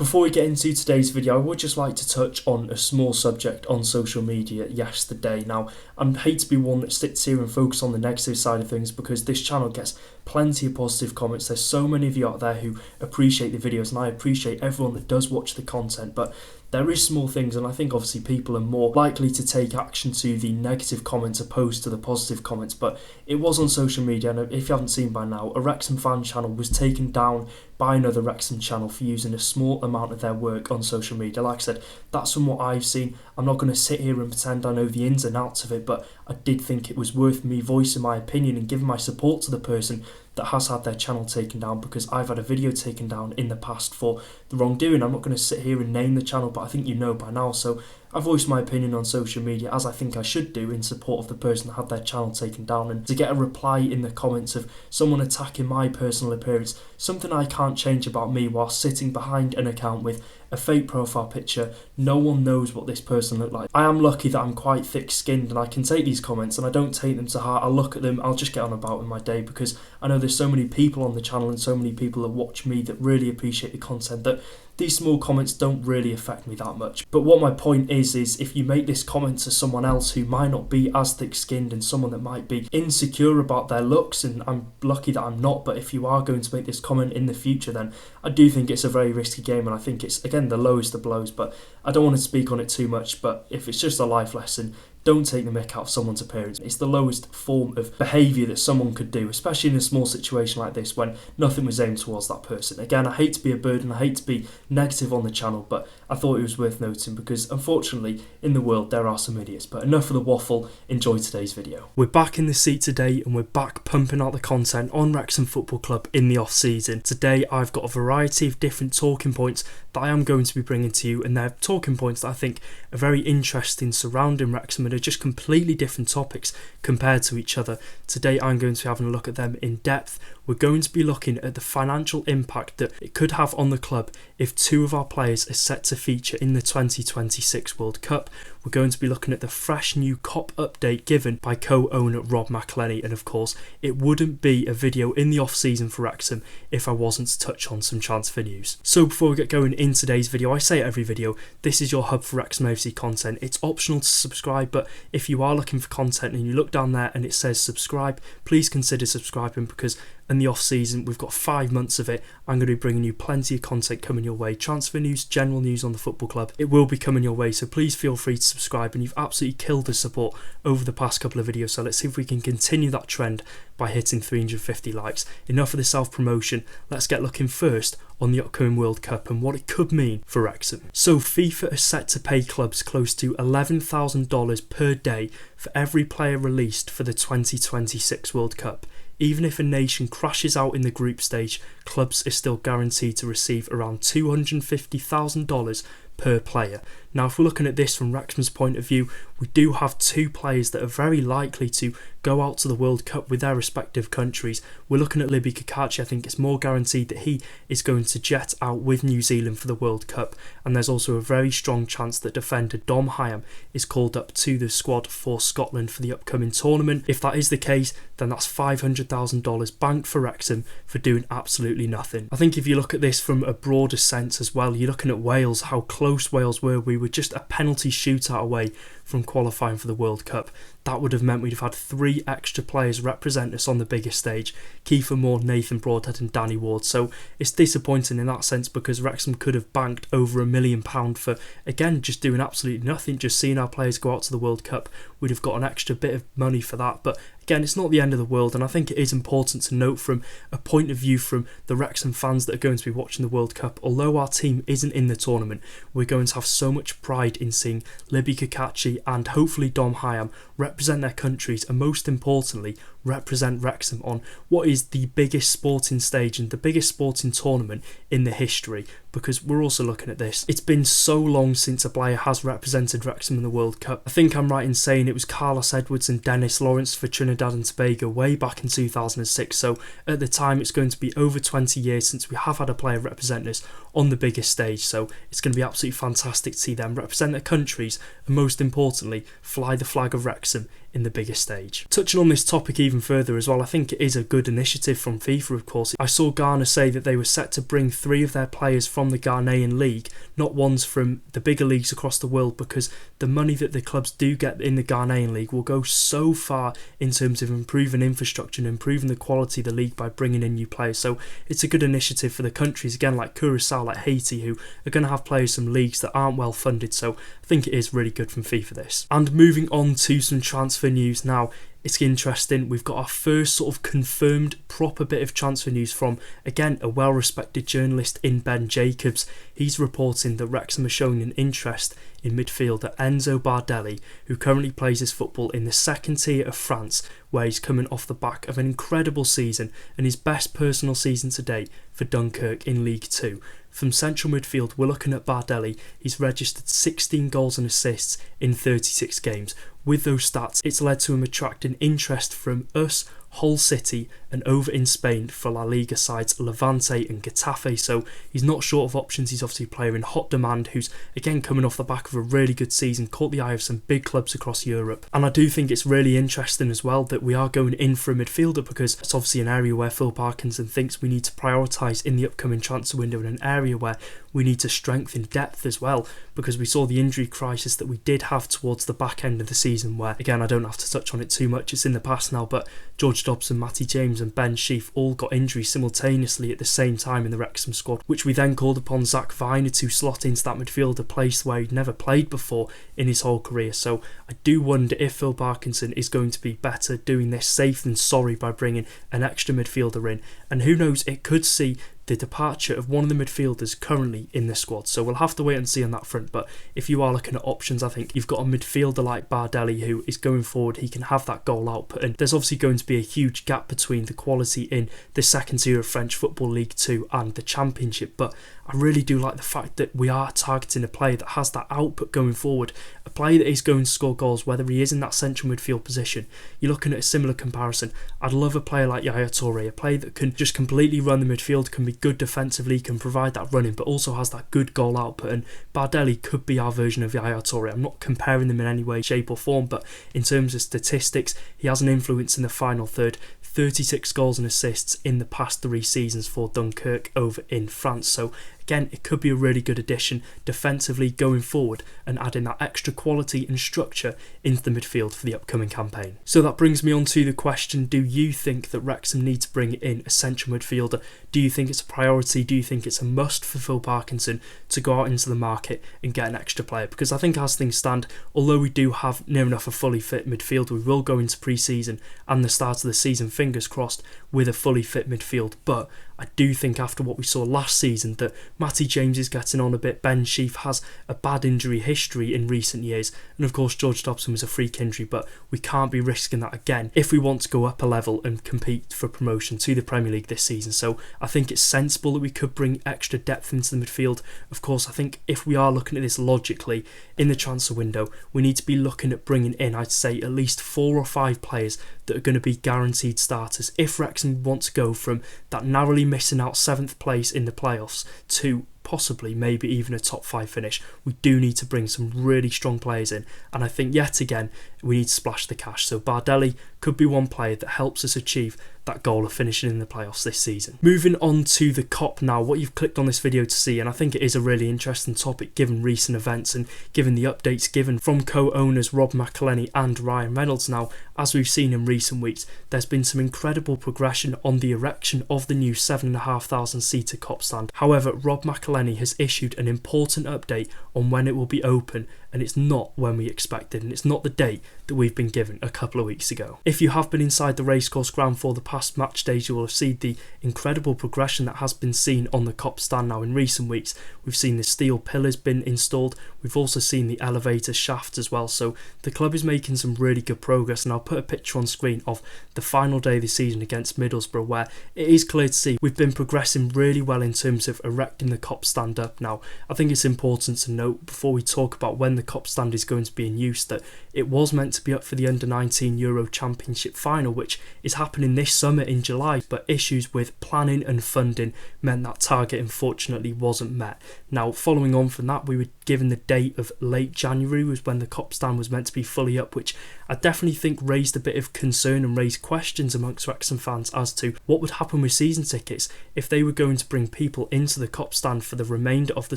Before we get into today's video, I would just like to touch on a small subject on social media yesterday. Now, I hate to be one that sits here and focus on the negative side of things because this channel gets plenty of positive comments. There's so many of you out there who appreciate the videos, and I appreciate everyone that does watch the content, but there is small things, and I think obviously people are more likely to take action to the negative comments opposed to the positive comments. But it was on social media, and if you haven't seen by now, a Wrexham fan channel was taken down by another Wrexham channel for using a small amount of their work on social media. Like I said, that's from what I've seen. I'm not going to sit here and pretend I know the ins and outs of it, but I did think it was worth me voicing my opinion and giving my support to the person that has had their channel taken down, because I've had a video taken down in the past for the wrongdoing. I'm not going to sit here and name the channel, but I think you know by now. So I voiced my opinion on social media, as I think I should do, in support of the person that had their channel taken down. And to get a reply in the comments of someone attacking my personal appearance, something I can't change about me, while sitting behind an account with a fake profile picture, no one knows what this person looked like. I am lucky that I'm quite thick-skinned and I can take these comments, and I don't take them to heart. I'll look at them, I'll just get on about with my day, because I know there's so many people on the channel and so many people that watch me that really appreciate the content, that these small comments don't really affect me that much. But what my point is if you make this comment to someone else who might not be as thick-skinned and someone that might be insecure about their looks, and I'm lucky that I'm not, but if you are going to make this comment in the future, then I do think it's a very risky game, and I think it's, again, the lowest of blows. But I don't want to speak on it too much, but if it's just a life lesson, don't take the mick out of someone's appearance. It's the lowest form of behaviour that someone could do, especially in a small situation like this when nothing was aimed towards that person. Again, I hate to be a burden, I hate to be negative on the channel, but I thought it was worth noting because unfortunately in the world there are some idiots. But enough of the waffle, enjoy today's video. We're back in the seat today and we're back pumping out the content on Wrexham Football Club in the off-season. Today I've got a variety of different talking points that I am going to be bringing to you, and they're talking points that I think are very interesting surrounding Wrexham, and are just completely different topics compared to each other. Today I'm going to be having a look at them in depth. We're going to be looking at the financial impact that it could have on the club if two of our players are set to feature in the 2026 World Cup. We're going to be looking at the fresh new Kop update given by co-owner Rob McElhenney, and of course it wouldn't be a video in the off-season for Wrexham if I wasn't to touch on some transfer news. So before we get going in today's video, I say every video, this is your hub for Wrexham AFC content. It's optional to subscribe, but if you are looking for content and you look down there and it says subscribe, please consider subscribing, because in the off season we've got 5 months of it. I'm going to be bringing you plenty of content coming your way, transfer news, general news on the football club. It will be coming your way, so please feel free to subscribe. And you've absolutely killed the support over the past couple of videos, so let's see if we can continue that trend by hitting 350 likes. Enough of the self-promotion, let's get looking first on the upcoming World Cup and what it could mean for Wrexham. So FIFA are set to pay clubs close to $11,000 per day for every player released for the 2026 World Cup. Even if a nation crashes out in the group stage, clubs are still guaranteed to receive around $250,000 per player. Now, if we're looking at this from Wrexham's point of view, we do have two players that are very likely to go out to the World Cup with their respective countries. We're looking at Libby Kakachi. I think it's more guaranteed that he is going to jet out with New Zealand for the World Cup, and there's also a very strong chance that defender Dom Hyam is called up to the squad for Scotland for the upcoming tournament. If that is the case, then that's $500,000 banked for Wrexham for doing absolutely nothing. I think if you look at this from a broader sense as well, you're looking at Wales, how close Wales were. We were just a penalty shootout away from qualifying for the World Cup. That would have meant we'd have had 3 extra players represent us on the biggest stage: Kiefer Moore, Nathan Broadhead and Danny Ward. So it's disappointing in that sense, because Wrexham could have banked over £1 million for, again, just doing absolutely nothing, just seeing our players go out to the World Cup. We'd have got an extra bit of money for that, but again, it's not the end of the world, and I think it is important to note from a point of view from the Wrexham fans that are going to be watching the World Cup, although our team isn't in the tournament, we're going to have so much pride in seeing Libby Kakachi and hopefully Dom Hyam represent their countries, and most importantly represent Wrexham on what is the biggest sporting stage and the biggest sporting tournament in the history, because we're also looking at this. It's been so long since a player has represented Wrexham in the World Cup. I think I'm right in saying it was Carlos Edwards and Dennis Lawrence for Trinidad and Tobago way back in 2006, so at the time it's going to be over 20 years since we have had a player represent us on the biggest stage, so it's going to be absolutely fantastic to see them represent their countries and most importantly fly the flag of Wrexham in the bigger stage. Touching on this topic even further as well, I think it is a good initiative from FIFA, of course. I saw Ghana say that they were set to bring 3 of their players from the Ghanaian league, not ones from the bigger leagues across the world, because the money that the clubs do get in the Ghanaian league will go so far in terms of improving infrastructure and improving the quality of the league by bringing in new players. So it's a good initiative for the countries, again, like Curacao, like Haiti, who are going to have players from leagues that aren't well funded. So I think it is really good from FIFA, this. And moving on to some transfer news now. It's interesting, we've got our first sort of confirmed proper bit of transfer news from, again, a well-respected journalist in Ben Jacobs. He's reporting that Wrexham are showing an interest in midfielder Enzo Bardelli, who currently plays his football in the second tier of France, where he's coming off the back of an incredible season and his best personal season to date for Dunkirk in League 2. From central midfield, we're looking at Bardelli. He's registered 16 goals and assists in 36 games. With those stats, it's led to him attracting interest from us, Hull City, and over in Spain for La Liga sides Levante and Getafe. So he's not short of options. He's obviously a player in hot demand who's, again, coming off the back of a really good season, caught the eye of some big clubs across Europe. And I do think it's really interesting as well that we are going in for a midfielder, because it's obviously an area where Phil Parkinson thinks we need to prioritise in the upcoming transfer window, and an area where we need to strengthen depth as well, because we saw the injury crisis that we did have towards the back end of the season where, again, I don't have to touch on it too much, it's in the past now, but George Dobson, Matty James and Ben Sheaf all got injuries simultaneously at the same time in the Wrexham squad, which we then called upon Zach Viner to slot into that midfielder place where he'd never played before in his whole career. So I do wonder if Phil Parkinson is going to be better doing this safe than sorry by bringing an extra midfielder in, and who knows, it could see the departure of one of the midfielders currently in the squad. So we'll have to wait and see on that front. But if you are looking at options, I think you've got a midfielder like Bardelli who is going forward. He can have that goal output, and there's obviously going to be a huge gap between the quality in the second tier of French Football League 2 and the Championship. But I really do like the fact that we are targeting a player that has that output going forward, a player that is going to score goals, whether he is in that central midfield position. You're looking at a similar comparison. I'd love a player like Yaya Toure, a player that can just completely run the midfield, can be good defensively, can provide that running, but also has that good goal output. And Bardelli could be our version of Yaya Toure. I'm not comparing them in any way, shape or form, but in terms of statistics, he has an influence in the final third. 36 goals and assists in the past 3 seasons for Dunkirk over in France. So again, it could be a really good addition defensively going forward and adding that extra quality and structure into the midfield for the upcoming campaign. So that brings me on to the question, do you think that Wrexham need to bring in a central midfielder? Do you think it's a priority? Do you think it's a must for Phil Parkinson to go out into the market and get an extra player? Because I think as things stand, although we do have near enough a fully fit midfield, we will go into pre-season and the start of the season, fingers crossed, with a fully fit midfield. But I do think after what we saw last season that Matty James is getting on a bit. Ben Sheaf has a bad injury history in recent years, and of course George Dobson was a freak injury, but we can't be risking that again if we want to go up a level and compete for promotion to the Premier League this season. So I think it's sensible that we could bring extra depth into the midfield. Of course, I think if we are looking at this logically in the transfer window, we need to be looking at bringing in, I'd say, at least 4 or 5 players that are going to be guaranteed starters if Wrexham want to go from that narrowly missing out 7th place in the playoffs to possibly maybe even a top 5 finish. We do need to bring some really strong players in, and I think yet again we need to splash the cash. So Bardelli could be one player that helps us achieve that goal of finishing in the playoffs this season. Moving on to the Kop now, what you've clicked on this video to see, and I think it is a really interesting topic given recent events and given the updates given from co-owners Rob McElhenney and Ryan Reynolds. Now, as we've seen in recent weeks, there's been some incredible progression on the erection of the new 7,500 seater Kop stand. However, Rob McElhenney has issued an important update on when it will be open, and it's not when we expected, and it's not the date that we've been given a couple of weeks ago. If you have been inside the racecourse ground for the past match days, you will have seen the incredible progression that has been seen on the Kop stand now in recent weeks. We've seen the steel pillars been installed, we've also seen the elevator shafts as well, so the club is making some really good progress, and I'll put a picture on screen of the final day of the season against Middlesbrough where it is clear to see we've been progressing really well in terms of erecting the Kop stand up. Now, I think it's important to note before we talk about when the Kop stand is going to be in use that it was meant to be up for the Under-19 Euro Championship final, which is happening this summer in July, but issues with planning and funding meant that target unfortunately wasn't met. Now, following on from that, we were given the date of late January was when the Kop stand was meant to be fully up, which I definitely think raised a bit of concern and raised questions amongst Wrexham fans as to what would happen with season tickets if they were going to bring people into the Kop stand for the remainder of the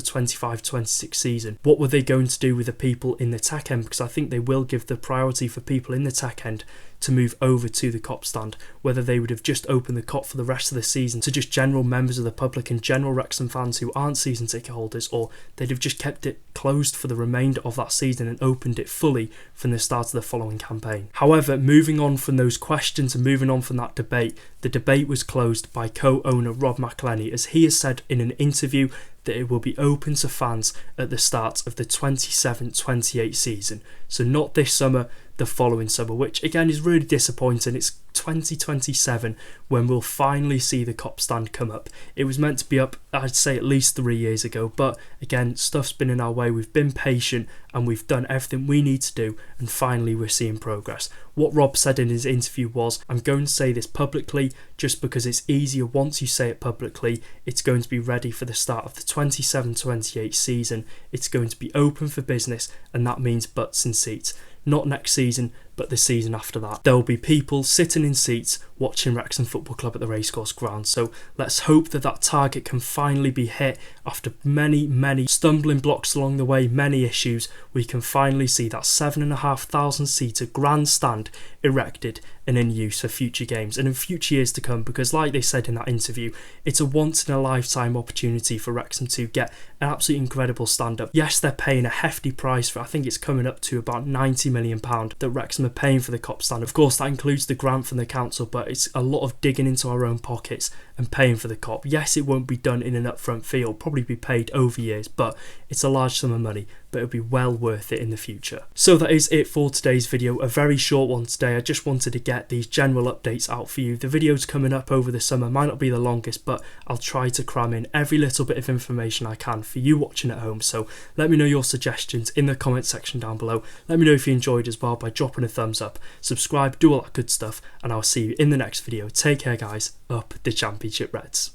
25-26 season. What were they going to do with the people in the tech end? Because I think they will give the priority for people in the tech end to move over to the Kop stand, whether they would have just opened the Kop for the rest of the season to just general members of the public and general Wrexham fans who aren't season ticket holders, or they'd have just kept it closed for the remainder of that season and opened it fully from the start of the following campaign. However, moving on from those questions and moving on from that debate, the debate was closed by co-owner Rob McElhenney, as he has said in an interview that it will be open to fans at the start of the 27-28 season. So not this summer, the following summer, which again is really disappointing. It's 2027 when we'll finally see the Kop stand come up. It was meant to be up, I'd say, at least 3 years ago, but again, stuff's been in our way. We've been patient and we've done everything we need to do, and finally we're seeing progress. What Rob said in his interview was, I'm going to say this publicly just because it's easier once you say it publicly. It's going to be ready for the start of the 27-28 season. It's going to be open for business, and that means butts in seats. Not next season, but the season after that. There will be people sitting in seats watching Wrexham Football Club at the racecourse ground. So let's hope that that target can finally be hit after many stumbling blocks along the way, many issues. We can finally see that 7,500 seater grandstand erected and in use for future games and in future years to come, because like they said in that interview, it's a once in a lifetime opportunity for Wrexham to get an absolutely incredible stand up. Yes, they're paying a hefty price for it. I think it's coming up to about £90 million that Wrexham are paying for the Kop stand. Of course, that includes the grant from the council, but it's a lot of digging into our own pockets and paying for the Kop. Yes, it won't be done in an upfront fee, it'll probably be paid over years, but it's a large sum of money, but it'll be well worth it in the future. So that is it for today's video, a very short one today. I just wanted to get these general updates out for you. The videos coming up over the summer might not be the longest, but I'll try to cram in every little bit of information I can for you watching at home. So let me know your suggestions in the comment section down below. Let me know if you enjoyed as well by dropping a thumbs up, subscribe, do all that good stuff, and I'll see you in the next video. Take care guys, up the Championship Reds.